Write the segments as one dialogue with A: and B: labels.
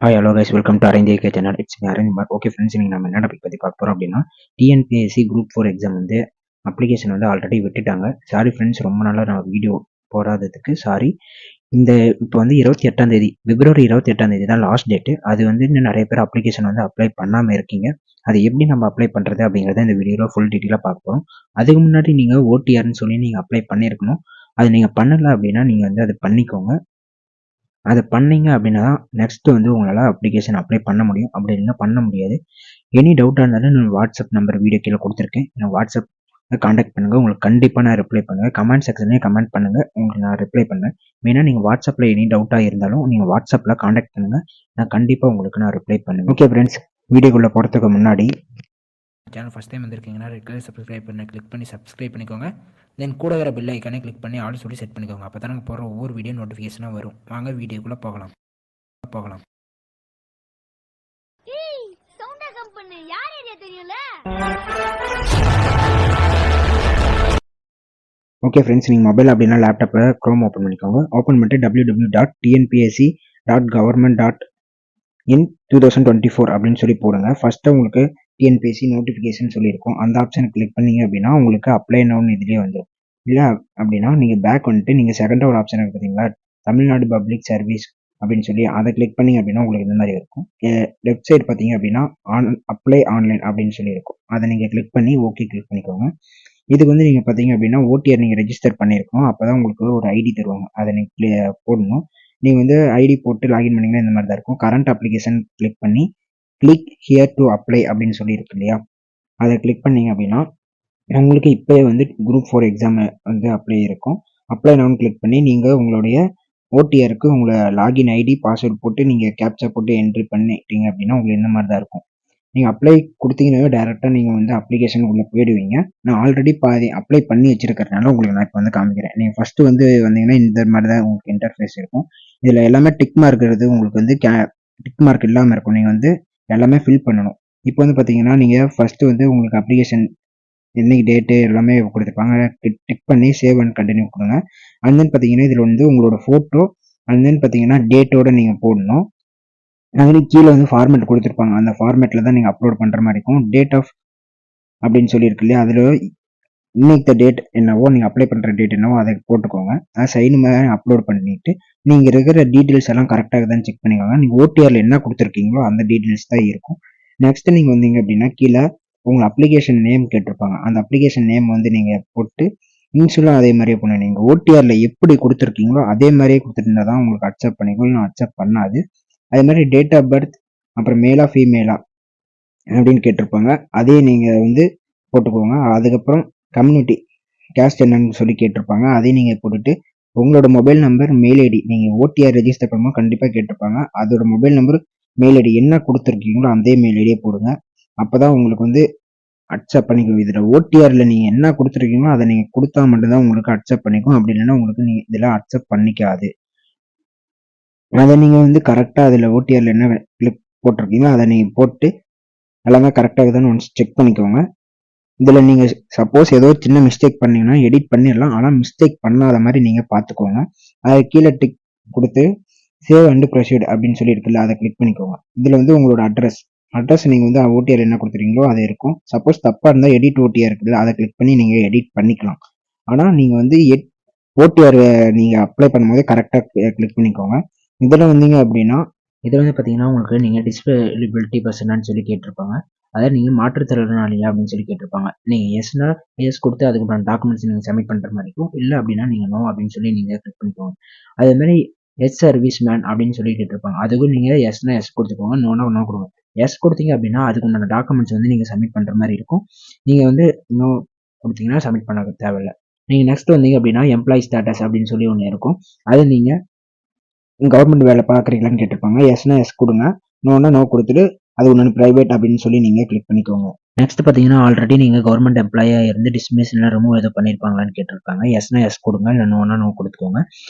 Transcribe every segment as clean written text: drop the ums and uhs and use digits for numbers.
A: Hi hello guys welcome to arrange AK channel. It's me arrange mark. Okay friends, நீங்கள் நம்ம என்ன topic பற்றி பார்க்க போகிறோம் அப்படின்னா டிஎன்பிஎஸ்சி குரூப் 4 எக்ஸாம் வந்து அப்ளிகேஷன் வந்து ஆல்ரெடி விட்டுட்டாங்க. சாரி ஃப்ரெண்ட்ஸ், ரொம்ப நாளாக நான் வீடியோ போடாததுக்கு சாரி. இந்த இப்போ வந்து 28ஆம் தேதி பிப்ரவரி 28ஆம் தேதி தான் லாஸ்ட் டேட்டு. அது வந்து இன்னும் நிறைய பேர் அப்ளிகேஷன் வந்து அப்ளை பண்ணாமல் இருக்கீங்க. அது எப்படி நம்ம அப்ளை பண்ணுறது அப்படிங்கிறத இந்த வீடியோவில் ஃபுல் டீட்டெயிலாக பார்க்க போகிறோம். அதுக்கு முன்னாடி நீங்கள் ஓடிஆர்னு சொல்லி நீங்கள் அப்ளை பண்ணியிருக்கணும். அது நீங்கள் பண்ணலை அப்படின்னா நீங்கள் வந்து அதை பண்ணிக்கோங்க. அதை பண்ணீங்க அப்படின்னா நெக்ஸ்ட் வந்து உங்களால் அப்ளிகேஷன் அப்ளை பண்ண முடியும். அப்படி இல்லைன்னா பண்ண முடியாது. எனி டவுட்டாக இருந்தாலும் நான் வாட்ஸ்அப் நம்பர் வீடியோ கீழே கொடுத்துருக்கேன். நான் வாட்ஸ்அப் காண்டாக்ட் பண்ணுங்கள். உங்களுக்கு கண்டிப்பாக நான் ரிப்ளை பண்ணுவேன். கமெண்ட் செக்ஷன்லேயே கமெண்ட் பண்ணுங்கள், உங்களுக்கு நான் ரிப்ளை பண்ணுவேன். மெயினாக நீங்கள் வாட்ஸ்அப்பில் எனி டவுட்டாக இருந்தாலும் நீங்கள் வாட்ஸ்அப்பில் காண்டாக்ட் பண்ணுங்கள். நான் கண்டிப்பாக உங்களுக்கு நான் ரிப்ளை பண்ணுவேன். ஓகே ஃப்ரெண்ட்ஸ், வீடியோக்குள்ளே போகிறதுக்கு முன்னாடி சேனல் ஃபஸ்ட் டைம் வந்திருக்கீங்கன்னா ரெட் கலர் சப்ஸ்கிரைப் பண்ணி கிளிக் பண்ணி சப்ஸ்கிரைப் பண்ணிக்கோங்க. தென் கூட வர பெல் ஐக்கானே கிளிக் பண்ணி ஆல் சொல்லி செட் பண்ணிக்கோங்க. அப்போ தான் நாங்கள் போகிற ஒவ்வொரு வீடியோ நோட்டிஃபிகேஷனாக வரும். வாங்க வீடியோக்குள்ளே போகலாம். ஓகே ஃப்ரெண்ட்ஸ், நீங்கள் மொபைல் அப்படின்னா லேப்டாப்பில் க்ரோம் ஓப்பன் பண்ணிக்கோங்க. ஓப்பன் பண்ணிட்டு www.tnpsc.government.in2024 அப்படின்னு சொல்லி போடுங்க. ஃபஸ்ட்டு உங்களுக்கு டிஎன்பிஎஸ்சி நோட்டிஃபிகேஷன் சொல்லியிருக்கோம். அந்த ஆப்ஷனை கிளிக் பண்ணிங்க அப்படின்னா உங்களுக்கு அப்ளை நவுன்னு இதுலேயே வந்துடும். இல்லை அப்படின்னா நீங்கள் பேக் வந்துட்டு நீங்கள் செகண்டாக ஒரு ஆப்ஷன் இருக்குது பார்த்தீங்களா, தமிழ்நாடு பப்ளிக் சர்வீஸ் அப்படின்னு சொல்லி அதை கிளிக் பண்ணிங்க அப்படின்னா உங்களுக்கு இந்த மாதிரி இருக்கும். லெஃப்ட் சைடு பார்த்தீங்க அப்படின்னா அப்ளை ஆன்லைன் அப்படின்னு சொல்லி இருக்கும். அதை நீங்கள் கிளிக் பண்ணி ஓகே கிளிக் பண்ணிக்கோங்க. இதுக்கு வந்து நீங்கள் பார்த்தீங்க அப்படின்னா ஓடிஆர் நீங்கள் ரெஜிஸ்டர் பண்ணியிருக்கோம். அப்போ தான் உங்களுக்கு ஒரு ஐடி தருவாங்க. அதை நீங்கள் போடணும். நீங்கள் வந்து ஐடி போட்டு லாகின் பண்ணிங்கன்னா இந்த மாதிரி தான் இருக்கும். கரண்ட் அப்ளிகேஷன் கிளிக் பண்ணி கிளிக் ஹியர் டு அப்ளை அப்படின்னு சொல்லி இருக்கு இல்லையா, அதை கிளிக் பண்ணிங்க அப்படின்னா உங்களுக்கு இப்போயே வந்து குரூப் 4 எக்ஸாம் வந்து அப்ளை இருக்கும். அப்ளை நவுன்னு கிளிக் பண்ணி நீங்கள் உங்களுடைய ஓடிஆருக்கு உங்களை லாகின் ஐடி பாஸ்வேர்டு போட்டு நீங்கள் கேப்சா போட்டு என்ட்ரி பண்ணிட்டீங்க அப்படின்னா உங்களுக்கு இந்த மாதிரி தான் இருக்கும். நீங்கள் அப்ளை கொடுத்தீங்கன்னாவே டேரெக்டாக நீங்கள் வந்து அப்ளிகேஷன் உள்ளே போயிடுவீங்க. நான் ஆல்ரெடி பாதி அப்ளை பண்ணி வச்சிருக்கிறதுனால உங்களுக்கு நான் இப்போ வந்து காமிக்கிறேன். நீங்கள் ஃபஸ்ட்டு வந்து வந்தீங்கன்னா இந்த மாதிரி தான் உங்களுக்கு இன்டர்ஃபேஸ் இருக்கும். இதில் எல்லாமே டிக் மார்க் இருக்கிறது உங்களுக்கு வந்து டிக் மார்க் இல்லாமல் இருக்கும். நீங்கள் வந்து எல்லாமே ஃபில் பண்ணணும். இப்போ வந்து பார்த்தீங்கன்னா நீங்கள் ஃபஸ்ட்டு வந்து உங்களுக்கு அப்ளிகேஷன் என்னைக்கு டேட்டு எல்லாமே கொடுத்துருப்பாங்க. டிக் பண்ணி சேவ் அண்ட் கண்டினியூ கொடுங்க. அண்ட் தென் பார்த்தீங்கன்னா இதில் வந்து உங்களோட ஃபோட்டோ அண்ட் தென் பார்த்தீங்கன்னா டேட்டோட நீங்கள் போடணும். அதுலேயும் கீழே வந்து ஃபார்மேட் கொடுத்துருப்பாங்க. அந்த ஃபார்மேட்டில் தான் நீங்கள் அப்லோட் பண்ணுற மாதிரி இருக்கும். டேட் ஆஃப் அப்படின்னு சொல்லியிருக்கு இல்லையா, அதில் இன்னைக்கு டேட் என்னவோ நீங்கள் அப்ளை பண்ணுற டேட் என்னவோ அதை போட்டுக்கோங்க. அதை சைடு மேலே அப்லோட் பண்ணிவிட்டு நீங்கள் இருக்கிற டீட்டெயில்ஸ் எல்லாம் கரெக்டாக தான் செக் பண்ணிக்கோங்க. நீங்கள் ஓடிஆரில் என்ன கொடுத்துருக்கீங்களோ அந்த டீட்டெயில்ஸ் தான் இருக்கும். நெக்ஸ்ட்டு நீங்கள் வந்தீங்க அப்படின்னா கீழே உங்கள் அப்ளிகேஷன் நேம் கேட்டிருப்பாங்க. அந்த அப்ளிகேஷன் நேம் வந்து நீங்கள் போட்டு இன்ஷுலும் அதே மாதிரியே பண்ணணும். நீங்கள் ஓடிஆரில் எப்படி கொடுத்துருக்கீங்களோ அதே மாதிரியே கொடுத்துருந்தா தான் உங்களுக்கு அக்செப்ட் பண்ணிக்கோ, இல்லை அக்செப்ட் பண்ணாது. அதே மாதிரி டேட் ஆஃப் பர்த் அப்புறம் மேலா ஃபீமேலா அப்படின்னு கேட்டிருப்பாங்க. அதையே நீங்கள் வந்து போட்டுக்கோங்க. அதுக்கப்புறம் கம்யூனிட்டி கேஸ்ட் என்னன்னு சொல்லி கேட்டிருப்பாங்க. அதையும் நீங்கள் போட்டுட்டு உங்களோட மொபைல் நம்பர் மெயில் ஐடி நீங்கள் ஓடிஆர் ரெஜிஸ்டர் பண்ணும்போது கண்டிப்பாக கேட்டிருப்பாங்க. அதோட மொபைல் நம்பர் மெயில் ஐடி என்ன கொடுத்துருக்கீங்களோ அதே மெயில் ஐடியே போடுங்க. அப்போ தான் உங்களுக்கு வந்து அக்செப்ட் பண்ணிக்கும். இதில் ஓடிஆரில் நீங்கள் என்ன கொடுத்துருக்கீங்களோ அதை நீங்கள் கொடுத்தா மட்டும்தான் உங்களுக்கு அக்செப்ட் பண்ணிக்கும். அப்படி இல்லைன்னா உங்களுக்கு இதில் அக்செப்ட் பண்ணிக்காது. அதை நீங்கள் வந்து கரெக்டாக அதில் ஓடிஆரில் என்ன கிளிக் போட்டிருக்கீங்களோ அதை நீங்கள் போட்டு எல்லாமே கரெக்டாக இருக்குதுன்னு ஒன்ஸ் செக் பண்ணிக்கோங்க. இதில் நீங்கள் சப்போஸ் ஏதோ சின்ன மிஸ்டேக் பண்ணீங்கன்னா எடிட் பண்ணிடலாம். ஆனால் மிஸ்டேக் பண்ணாத மாதிரி நீங்கள் பார்த்துக்கோங்க. அதை கீழே டிக் கொடுத்து சேவ் அண்ட் ப்ரொசீட் அப்படின்னு சொல்லி இருக்குல்ல, அதை கிளிக் பண்ணிக்கோங்க. இதில் வந்து உங்களோட அட்ரஸ் நீங்கள் வந்து ஓடிஆர் என்ன கொடுத்துருக்கீங்களோ அது இருக்கும். சப்போஸ் தப்பாக இருந்தால் எடிட் ஓடிஆர் இருக்குல்ல, அதை கிளிக் பண்ணி நீங்கள் எடிட் பண்ணிக்கலாம். ஆனால் நீங்கள் வந்து ஓடிஆர் நீங்கள் அப்ளை பண்ணும்போது கரெக்டாக கிளிக் பண்ணிக்கோங்க. இதில் வந்தீங்க அப்படின்னா இதில் வந்து பார்த்தீங்கன்னா உங்களுக்கு நீங்கள் டிசபிலிட்டி பர்சனான்னு சொல்லி கேட்டிருப்பாங்க. அதாவது நீங்கள் மாற்றுத்திறனாளியா அப்படின்னு சொல்லி கேட்டிருப்பாங்க. நீங்கள் எஸ்னா எஸ் கொடுத்து அதுக்கப்புறம் டாக்குமெண்ட்ஸ் நீங்கள் சப்மிட் பண்ணுற மாதிரி இருக்கும். இல்லை அப்படின்னா நீங்கள் நோ அப்படின்னு சொல்லி நீங்கள் கிளிக் பண்ணிக்கோங்க. அதே மாதிரி எஸ் சர்வீஸ் மேன் அப்படின்னு சொல்லி கேட்டிருப்பாங்க. அதுக்கும் நீங்கள் எஸ்னா எஸ் கொடுத்துக்கோங்க, நோனா நோ கொடுங்க. எஸ் கொடுத்தீங்க அப்படின்னா அதுக்கு உண்டான டாக்குமெண்ட்ஸ் வந்து நீங்கள் சப்மிட் பண்ணுற மாதிரி இருக்கும். நீங்கள் வந்து நோ கொடுத்தீங்கன்னா சப்மிட் பண்ண தேவையில்லை. நீங்கள் நெக்ஸ்ட் வந்தீங்க அப்படின்னா எம்ப்ளாயி ஸ்டேட்டஸ் அப்படின்னு சொல்லி ஒன்று இருக்கும். அது நீங்கள் கவர்மெண்ட் வேலை பார்க்குறீங்களான்னு கேட்டிருப்பாங்க. எஸ்னா எஸ் கொடுங்க, நோனா நோ கொடுத்துட்டு அது ஒன்று ப்ரைவேட் அப்படின்னு சொல்லி நீங்கள் கிளிக் பண்ணிக்கோங்க. நெக்ஸ்ட் பார்த்தீங்கன்னா ஆல்ரெடி நீங்கள் கவர்மெண்ட் எம்ப்ளாயாக இருந்து டிஸ்மிஸ் இல்லை ரிமூவ் எதுவும் பண்ணியிருப்பாங்களான்னு கேட்டிருக்காங்க. எஸ்னா எஸ் கொடுங்க, இல்லை நோனா நோ கொடுத்துக்கோங்க.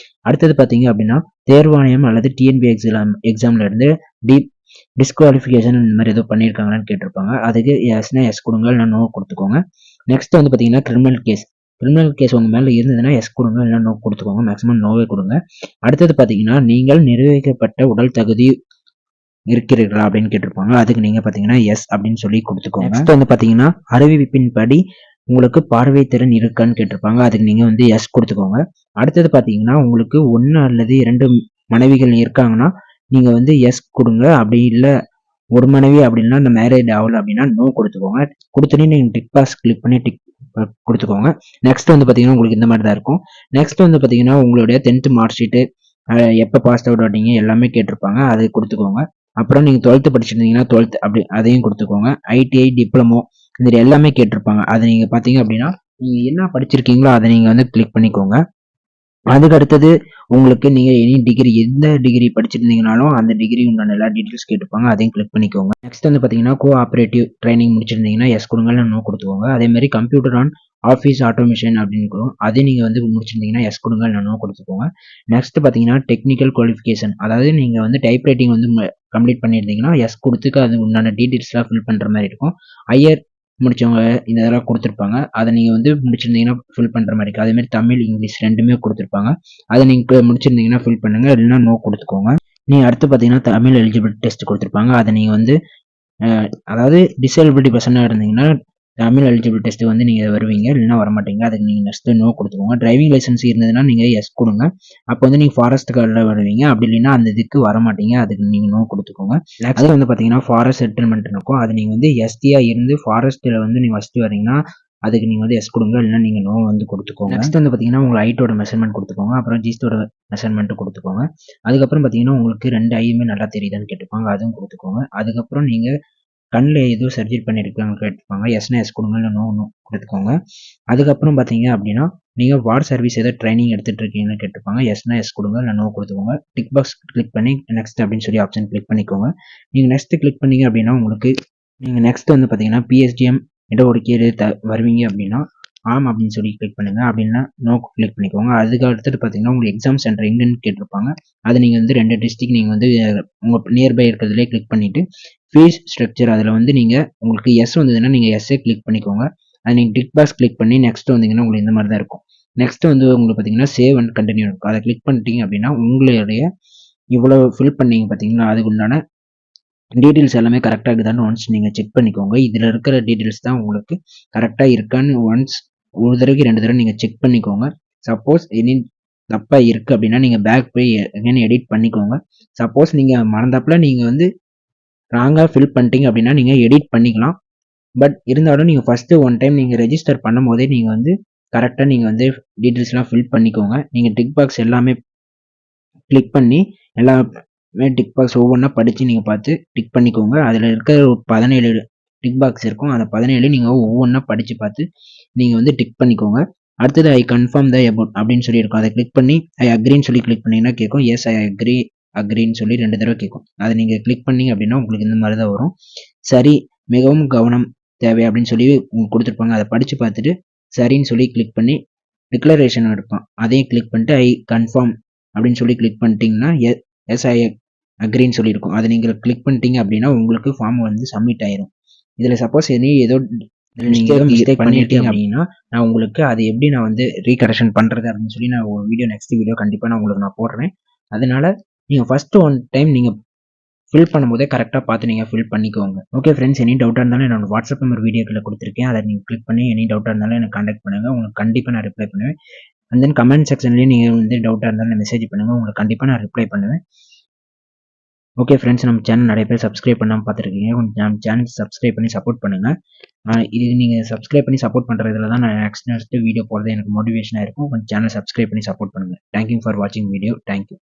A: அடுத்தது பார்த்தீங்க அப்படின்னா தேர்வாணையம் அல்லது டிஎன்பி எக்ஸாமில் இருந்து டிஸ்குவாலிஃபிகேஷன் இந்த மாதிரி ஏதோ பண்ணியிருக்காங்களான்னு கேட்டிருப்பாங்க. அதுக்கு எஸ்னா எஸ் கொடுங்க, இல்லை நோ கொடுத்துக்கோங்க. நெக்ஸ்ட் வந்து பார்த்தீங்கன்னா கிரிமினல் கேஸ் உங்கள் மேலே இருந்ததுன்னா எஸ் கொடுங்க, இல்லை நோ கொடுத்துக்கோங்க. மேக்ஸிமம் நோவே கொடுங்க. அடுத்தது பார்த்தீங்கன்னா நீங்கள் நிர்வகிக்கப்பட்ட உடல் தகுதி இருக்கிறீர்களா அப்படின்னு கேட்டிருப்பாங்க. அதுக்கு நீங்க பார்த்தீங்கன்னா எஸ் அப்படின்னு சொல்லி கொடுத்துக்கோங்க. நெக்ஸ்ட் வந்து பார்த்தீங்கன்னா அறிவிப்பின்படி உங்களுக்கு பார்வை திறன் இருக்கான்னு கேட்டிருப்பாங்க. அதுக்கு நீங்க வந்து எஸ் கொடுத்துக்கோங்க. அடுத்தது பார்த்தீங்கன்னா உங்களுக்கு 1 அல்லது 2 மனைவிகள் இருக்காங்கன்னா நீங்க வந்து எஸ் கொடுங்க. அப்படி இல்லை ஒரு மனைவி அப்படின்னா இந்த மேரேஜ் ஆகல அப்படின்னா நோ கொடுத்துக்கோங்க. கொடுத்துட்டு நீங்கள் டிக் பாஸ் கிளிக் பண்ணி டிக் கொடுத்துக்கோங்க. நெக்ஸ்ட் வந்து பார்த்தீங்கன்னா உங்களுக்கு இந்த மாதிரி தான் இருக்கும். நெக்ஸ்ட் வந்து பார்த்தீங்கன்னா உங்களுடைய 10th மார்க் ஷீட்டு எப்போ பாஸ் அவுட் ஆட்டீங்க எல்லாமே கேட்டிருப்பாங்க. அது கொடுத்துக்கோங்க. அப்புறம் நீங்கள் 12th படிச்சிருந்தீங்கன்னா 12th அப்படி அதையும் கொடுத்துக்கோங்க. ஐடிஐ டிப்ளமோ இது எல்லாமே கேட்டிருப்பாங்க. அதை நீங்கள் பார்த்தீங்க அப்படின்னா நீங்கள் என்ன படிச்சிருக்கீங்களோ அதை நீங்கள் வந்து கிளிக் பண்ணிக்கோங்க. அதுக்கு அடுத்தது உங்களுக்கு நீங்க எனி டிகிரி எந்த டிகிரி படிச்சிருந்தீங்கனாலும் அந்த டிகிரி உண்டான எல்லா டீட்டெயில்ஸ் கேட்டுப்பாங்க. அதையும் கிளிக் பண்ணிக்கோங்க. நெக்ஸ்ட் வந்து பார்த்தீங்கன்னா கோஆபரேட்டிவ் ட்ரைனிங் முடிச்சிருந்தீங்கன்னா எஸ் கொடுங்க, இல்லை நோ கொடுத்துக்கோங்க. அதே மாதிரி கம்ப்யூட்டர் ஆன் ஆஃபீஸ் ஆட்டோமேஷன் அப்படின்னு இருக்கும். அதே நீங்கள் வந்து முடிச்சிருந்தீங்கன்னா எஸ் கொடுங்க, இல்லை நோ கொடுத்துக்கோங்க. நெக்ஸ்ட் பார்த்தீங்கன்னா டெக்னிக்கல் குவாலிஃபிகேஷன், அதாவது நீங்கள் வந்து டைப் ரைட்டிங் வந்து கம்ப்ளீட் பண்ணியிருந்தீங்கன்னா எஸ் கொடுத்துக்க அது உண்டான டீட்டெயில்ஸ்லாம் ஃபில் பண்ணுற மாதிரி இருக்கும். ஹையர் முடிச்சவங்க இதெல்லாம் கொடுத்துருப்பாங்க. அதை நீங்கள் வந்து முடிச்சிருந்தீங்கன்னா ஃபில் பண்ணுற மாதிரி இருக்கும். அதேமாதிரி தமிழ் இங்கிலீஷ் ரெண்டுமே கொடுத்துருப்பாங்க. அதை நீங்கள் முடிச்சிருந்தீங்கன்னா ஃபில் பண்ணுங்கள், இல்லைன்னா நோ கொடுத்துக்கோங்க. நீங்கள் அடுத்து பார்த்தீங்கன்னா தமிழ் எலிஜிபிலிட்டி டெஸ்ட் கொடுத்துருப்பாங்க. அதை நீங்கள் வந்து அதாவது டிசேபிலிட்டி பர்சனாக இருந்தீங்கன்னா தமிழ் எலிஜிபிள் டெஸ்ட் வந்து நீங்கள் வருவீங்க, இல்லைன்னா வரமாட்டீங்க. அதுக்கு நீங்கள் நெக்ஸ்ட்டு நோ கொடுத்துக்கோங்க. டிரைவிங் லைசன்ஸ் இருந்ததுன்னா நீங்கள் எஸ் கொடுங்க. அப்போ வந்து நீங்கள் ஃபாரஸ்ட் கார்டில் வருவீங்க. அப்படி இல்லைன்னா அந்த இதுக்கு வரமாட்டீங்க. அதுக்கு நீங்கள் நோ கொடுத்துக்கோங்க. நெக்ஸ்ட் வந்து பார்த்தீங்கன்னா ஃபாரஸ்ட் செட்டில்மெண்ட் இருக்கும். அது நீங்கள் வந்து எஸ்டியாக இருந்து ஃபாரஸ்ட்டில் வந்து நீங்கள் ஃபஸ்ட்டு வரீங்கன்னா அதுக்கு நீங்கள் வந்து எஸ் கொடுங்க, இல்லைன்னா நீங்கள் நோ வந்து கொடுத்துக்கோங்க. நெக்ஸ்ட் வந்து பார்த்தீங்கன்னா உங்கள் ஹைட்டோட மெஷர்மெண்ட் கொடுத்துக்கோங்க. அப்புறம் ஜீஸ்டோட மெஷர்மெண்ட் கொடுத்துக்கோங்க. அதுக்கப்புறம் பார்த்தீங்கன்னா உங்களுக்கு 2 ஐயுமே நல்லா தெரியுதான்னு கேட்டுப்பாங்க. அதுவும் கொடுத்துக்கோங்க. அதுக்கப்புறம் நீங்கள் கண்ணில் எதுவும் சர்ஜரி பண்ணியிருக்காங்கன்னு கேட்டுப்பாங்க. எஸ்னா எஸ் கொடுங்க, இல்லை நோ கொடுத்துக்கோங்க. அதுக்கப்புறம் பார்த்தீங்க அப்படின்னா நீங்கள் வார் சர்வீஸ் ஏதோ ட்ரைனிங் எடுத்துகிட்டு இருக்கீங்கன்னு கேட்டுப்பாங்க. எஸ்னா எஸ் கொடுங்க, இல்லை நோ கொடுத்துக்கோங்க. டிக் பாக்ஸ் கிளிக் பண்ணி நெக்ஸ்ட் அப்படின்னு சொல்லி ஆப்ஷன் கிளிக் பண்ணிக்கோங்க. நீங்கள் நெக்ஸ்ட் கிளிக் பண்ணீங்க அப்படின்னா உங்களுக்கு நீங்கள் நெக்ஸ்ட் வந்து பார்த்தீங்கன்னா பிஎஸ்டிஎம் இடஒதுக்கீடு வருவீங்க அப்படின்னா ஆம் அப்படின்னு சொல்லி கிளிக் பண்ணுங்க. அப்படின்னா நோ கிளிக் பண்ணிக்கோங்க. அதுக்கு அடுத்துட்டு பார்த்தீங்கன்னா உங்களுக்கு எக்ஸாம் சென்டர் எங்கன்னு கேட்டிருப்பாங்க. அது நீங்கள் வந்து 2 டிஸ்ட்ரிக்ட் நீங்கள் வந்து உங்கள் நியர்பை இருக்கிறதுலே கிளிக் பண்ணிவிட்டு ஃபீஸ் ஸ்ட்ரக்சர் அதில் வந்து நீங்கள் உங்களுக்கு எஸ் வந்ததுன்னா நீங்கள் எஸ்ஸே கிளிக் பண்ணிக்கோங்க. அது நீங்கள் டிக் பாக்ஸ் கிளிக் பண்ணி நெக்ஸ்ட் வந்தீங்கன்னா உங்களுக்கு இந்த மாதிரி தான் இருக்கும். நெக்ஸ்ட் வந்து உங்களுக்கு பார்த்தீங்கன்னா சேவ் அண்ட் கண்டினியூ இருக்கும். அதை கிளிக் பண்ணிட்டீங்க அப்படின்னா உங்களுடைய இவ்வளோ ஃபில் பண்ணீங்க பார்த்தீங்கன்னா அதுக்கு உண்டான டீட்டெயில்ஸ் எல்லாமே கரெக்டாக இருக்குதான்னு ஒன்ஸ் நீங்கள் செக் பண்ணிக்கோங்க. இதில் இருக்கிற டீட்டெயில்ஸ் தான் உங்களுக்கு கரெக்டாக இருக்கான்னு ஒன்ஸ் ஒரு தடவைக்கு 2 தடவை நீங்கள் செக் பண்ணிக்கோங்க. சப்போஸ் எனி தப்பாக இருக்குது அப்படின்னா நீங்கள் பேக் போய் எங்கேன்னு எடிட் பண்ணிக்கோங்க. சப்போஸ் நீங்கள் மறந்தாப்பில் நீங்கள் வந்து ராங்காக ஃபில் பண்ணிட்டீங்க அப்படின்னா நீங்கள் எடிட் பண்ணிக்கலாம். பட் இருந்தாலும் நீங்கள் ஃபஸ்ட்டு ஒன் டைம் நீங்கள் ரெஜிஸ்டர் பண்ணும் போதே நீங்கள் வந்து கரெக்டாக நீங்கள் வந்து டீட்டெயில்ஸ்லாம் ஃபில் பண்ணிக்கோங்க. நீங்கள் டிக் பாக்ஸ் எல்லாமே கிளிக் பண்ணி எல்லாமே டிக் பாக்ஸ் ஒவ்வொன்றா படித்து நீங்கள் பார்த்து டிக் பண்ணிக்கோங்க. அதில் இருக்கிற ஒரு 17 டிக் பாக்ஸ் இருக்கும். அந்த 17 நீங்கள் ஒவ்வொன்றா படித்து பார்த்து நீங்கள் வந்து டிக் பண்ணிக்கோங்க. அடுத்தது ஐ கன்ஃபார்ம் த அபவுட் அப்படின்னு சொல்லியிருக்கும். அதை கிளிக் பண்ணி ஐ அக்ரின்னு சொல்லி கிளிக் பண்ணிங்கன்னா கேட்கும். எஸ் ஐ அக்ரின்னு சொல்லி 2 தடவை கேட்கும். அதை நீங்கள் கிளிக் பண்ணீங்க அப்படின்னா உங்களுக்கு இந்த மாதிரி தான் வரும். சரி, மிகவும் கவனம் தேவை அப்படின்னு சொல்லி உங்களுக்கு கொடுத்துருப்பாங்க. அதை படித்து பார்த்துட்டு சரின்னு சொல்லி கிளிக் பண்ணி டிக்ளரேஷன் எடுப்பான். அதையும் கிளிக் பண்ணிட்டு ஐ கன்ஃபார்ம் அப்படின்னு சொல்லி கிளிக் பண்ணிட்டீங்கன்னா எஸ் ஐ அக்ரின்னு சொல்லியிருக்கும். அதை நீங்கள் கிளிக் பண்ணிட்டீங்க அப்படின்னா உங்களுக்கு ஃபார்ம் வந்து சப்மிட் ஆயிரும். இதில் சப்போஸ் ஏதோ நீங்கள் மிஸ்டேக் பண்ணிட்டீங்க அப்படின்னா நான் உங்களுக்கு அது எப்படி நான் வந்து ரீகரெக்ஷன் பண்ணுறது அப்படின்னு சொல்லி நான் ஒரு வீடியோ நெக்ஸ்ட் வீடியோ கண்டிப்பாக நான் உங்களுக்கு நான் போடுறேன். அதனால நீங்கள் ஃபஸ்ட்டு ஒன் டைம் நீங்கள் ஃபில் பண்ணும்போதே கரெக்டாக பார்த்து நீங்கள் ஃபில் பண்ணிக்கோங்க. ஓகே ஃப்ரெண்ட்ஸ், எனி டவுட்டாக இருந்தாலும் என்னோட வாட்ஸ்அப் நம்பர் வீடியோக்களில் கொடுத்துருக்கேன். அதை நீங்கள் கிளிக் பண்ணி எனி டவுட்டாக இருந்தாலும் எனக்கு கான்டாக்ட் பண்ணுங்கள். உங்களுக்கு கண்டிப்பாக நான் ரிப்ளை பண்ணுவேன். அண்ட் தென் கமெண்ட் செக்ஷன்லேயே நீங்கள் வந்து டவுட்டாக இருந்தாலும் மெசேஜ் பண்ணுங்கள். உங்களுக்கு கண்டிப்பாக நான் ரிப்ளை பண்ணுவேன். ஓகே ஃப்ரெண்ட்ஸ், நம்ம சேனல் நிறைய பேர் சப்ஸ்கிரைப் பண்ணாமல் பார்த்துருக்கீங்க. கொஞ்சம் நம்ம சேனல் சப்ஸ்கிரைப் பண்ணி சப்போர்ட் பண்ணுங்கள். இது நீங்கள் சப்ஸ்கிரைப் பண்ணி சப்போர்ட் பண்ணுறதுல தான் நான் நெக்ஸ்ட் வீடியோ போடுறது எனக்கு மோட்டிவேஷனாக இருக்கும். கொஞ்சம் சேனல் சப்ஸ்கிரைப் பண்ணி சப்போர்ட் பண்ணுங்கள். தேங்க்யூ ஃபார் வாட்சிங் வீடியோ. தேங்க்யூ.